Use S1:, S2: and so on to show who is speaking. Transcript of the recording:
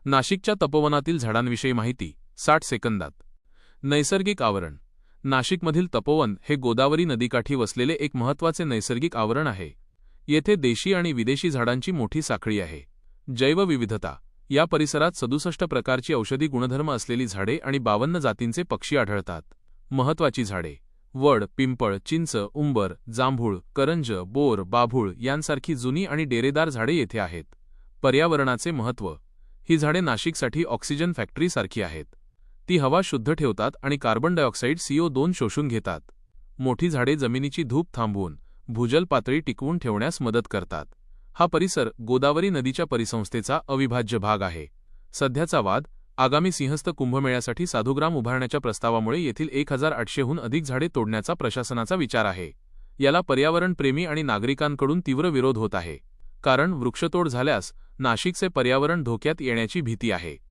S1: नाशिकच्या तपोवनातील झाडांविषयी माहिती 60 सेकंदात. नैसर्गिक आवरण. नाशिकमधील तपोवन हे गोदावरी नदीकाठी वसलेले एक महत्त्वाचे नैसर्गिक आवरण आहे. येथे देशी आणि विदेशी झाडांची मोठी साखळी आहे. जैवविविधता. या परिसरात 67 प्रकारची औषधी गुणधर्म असलेली झाडे आणि 52 जातींचे पक्षी आढळतात. महत्त्वाची झाडे: वड, पिंपळ, चिंच, उंबर, जांभूळ, करंज, बोर, बाभूळ यांसारखी जुनी आणि डेरेदार झाडे येथे आहेत. पर्यावरणाचे महत्त्व. ही झाडे नाशिकसाठी ऑक्सिजन फॅक्टरीसारखी आहेत. ती हवा शुद्ध ठेवतात आणि कार्बन डायऑक्साईड CO2 शोषून घेतात. मोठी झाडे जमिनीची धूप थांबवून भूजल पातळी टिकवून ठेवण्यास मदत करतात. हा परिसर गोदावरी नदीच्या परिसंस्थेचा अविभाज्य भाग आहे. सध्याचा वाद. आगामी सिंहस्थ कुंभमेळ्यासाठी साधुग्राम उभारण्याच्या प्रस्तावामुळे येथील 1800हून अधिक झाडे तोडण्याचा प्रशासनाचा विचार आहे. याला पर्यावरणप्रेमी आणि नागरिकांकडून तीव्र विरोध होत आहे. कारण वृक्षतोड झाल्यास नाशिकचे पर्यावरण धोक्यात येण्याची भीती आहे.